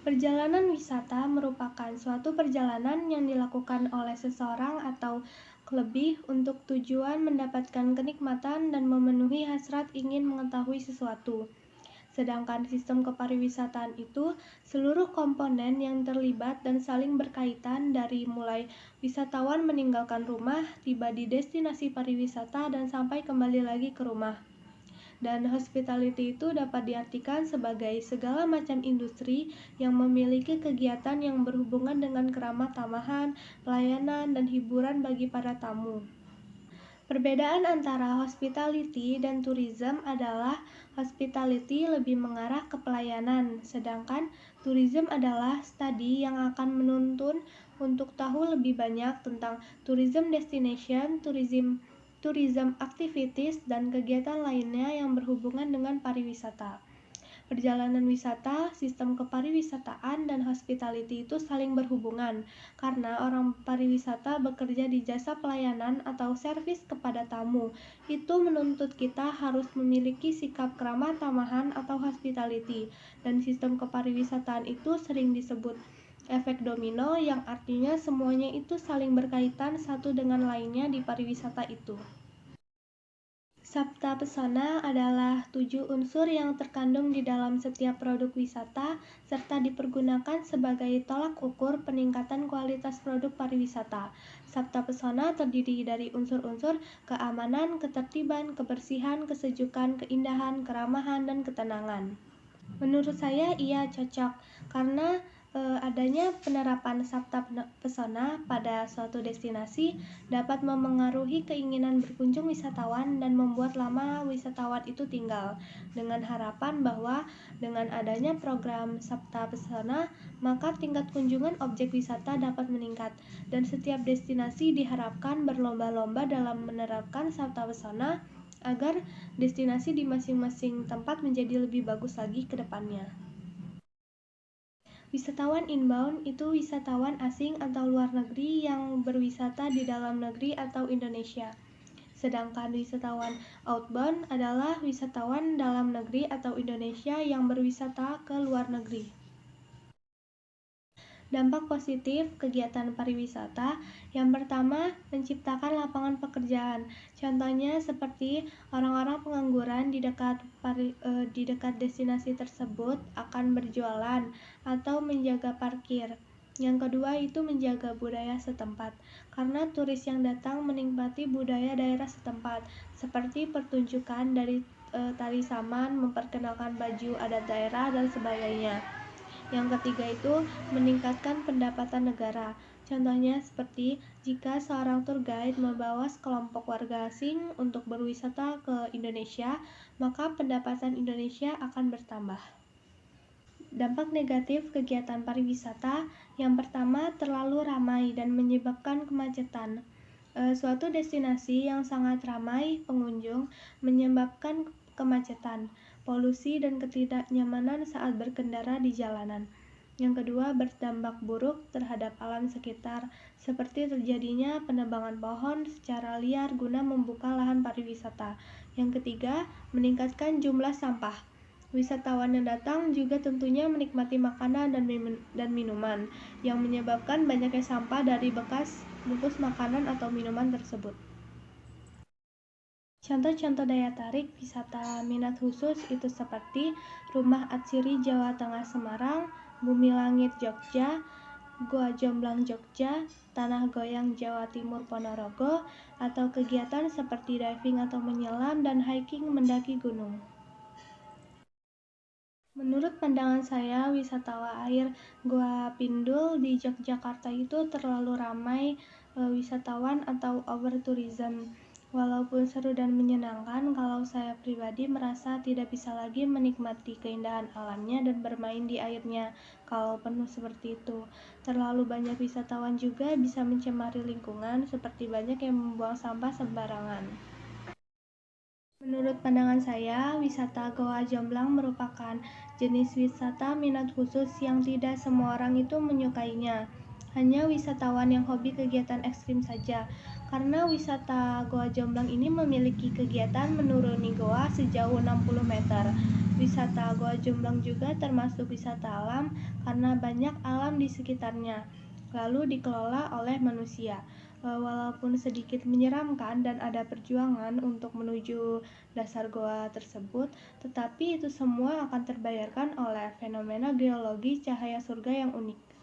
Perjalanan wisata merupakan suatu perjalanan yang dilakukan oleh seseorang atau lebih untuk tujuan mendapatkan kenikmatan dan memenuhi hasrat ingin mengetahui sesuatu. Sedangkan sistem kepariwisataan itu seluruh komponen yang terlibat dan saling berkaitan dari mulai wisatawan meninggalkan rumah, tiba di destinasi pariwisata dan sampai kembali lagi ke rumah. Dan hospitality itu dapat diartikan sebagai segala macam industri yang memiliki kegiatan yang berhubungan dengan keramah tamahan, pelayanan, dan hiburan bagi para tamu. Perbedaan antara hospitality dan tourism adalah hospitality lebih mengarah ke pelayanan, sedangkan tourism adalah studi yang akan menuntun untuk tahu lebih banyak tentang tourism destination, tourism activities, dan kegiatan lainnya yang berhubungan dengan pariwisata. Perjalanan wisata, sistem kepariwisataan, dan hospitality itu saling berhubungan karena orang pariwisata bekerja di jasa pelayanan atau servis kepada tamu. Itu menuntut kita harus memiliki sikap keramah tamahan atau hospitality, dan sistem kepariwisataan itu sering disebut efek domino yang artinya semuanya itu saling berkaitan satu dengan lainnya di pariwisata itu. Sabta pesona adalah 7 unsur yang terkandung di dalam setiap produk wisata serta dipergunakan sebagai tolak ukur peningkatan kualitas produk pariwisata. Sabta pesona terdiri dari unsur-unsur keamanan, ketertiban, kebersihan, kesejukan, keindahan, keramahan, dan ketenangan. Menurut saya ia cocok karena adanya penerapan sabta pesona pada suatu destinasi dapat memengaruhi keinginan berkunjung wisatawan dan membuat lama wisatawan itu tinggal, dengan harapan bahwa dengan adanya program sabta pesona maka tingkat kunjungan objek wisata dapat meningkat, dan setiap destinasi diharapkan berlomba-lomba dalam menerapkan sabta pesona agar destinasi di masing-masing tempat menjadi lebih bagus lagi ke depannya. Wisatawan inbound itu wisatawan asing atau luar negeri yang berwisata di dalam negeri atau Indonesia. Sedangkan wisatawan outbound adalah wisatawan dalam negeri atau Indonesia yang berwisata ke luar negeri. Dampak positif kegiatan pariwisata yang pertama, menciptakan lapangan pekerjaan. Contohnya seperti orang-orang pengangguran di dekat destinasi tersebut akan berjualan atau menjaga parkir. Yang kedua itu menjaga budaya setempat, karena turis yang datang menikmati budaya daerah setempat, seperti pertunjukan dari tari saman, memperkenalkan baju adat daerah, dan sebagainya. Yang ketiga itu meningkatkan pendapatan negara. Contohnya seperti jika seorang tour guide membawa sekelompok warga asing untuk berwisata ke Indonesia, maka pendapatan Indonesia akan bertambah. Dampak negatif kegiatan pariwisata yang pertama, terlalu ramai dan menyebabkan kemacetan. Suatu destinasi yang sangat ramai pengunjung menyebabkan kemacetan, polusi, dan ketidaknyamanan saat berkendara di jalanan. Yang kedua, berdampak buruk terhadap alam sekitar, seperti terjadinya penebangan pohon secara liar guna membuka lahan pariwisata. Yang ketiga, meningkatkan jumlah sampah. Wisatawan yang datang juga tentunya menikmati makanan dan minuman, yang menyebabkan banyaknya sampah dari bekas bungkus makanan atau minuman tersebut. Contoh-contoh daya tarik wisata minat khusus itu seperti Rumah Atsiri Jawa Tengah Semarang, Bumi Langit Jogja, Gua Jomblang Jogja, Tanah Goyang Jawa Timur Ponorogo, atau kegiatan seperti diving atau menyelam dan hiking mendaki gunung. Menurut pandangan saya, wisata air Gua Pindul di Yogyakarta itu terlalu ramai wisatawan atau overtourism. Walaupun seru dan menyenangkan, kalau saya pribadi merasa tidak bisa lagi menikmati keindahan alamnya dan bermain di airnya kalau penuh seperti itu. Terlalu banyak wisatawan juga bisa mencemari lingkungan, seperti banyak yang membuang sampah sembarangan. Menurut pandangan saya, wisata Goa Jomblang merupakan jenis wisata minat khusus yang tidak semua orang itu menyukainya. Hanya wisatawan yang hobi kegiatan ekstrim saja. Karena wisata Goa Jomblang ini memiliki kegiatan menuruni goa sejauh 60 meter. Wisata Goa Jomblang juga termasuk wisata alam karena banyak alam di sekitarnya, lalu dikelola oleh manusia. Walaupun sedikit menyeramkan dan ada perjuangan untuk menuju dasar goa tersebut, tetapi itu semua akan terbayarkan oleh fenomena geologi cahaya surga yang unik.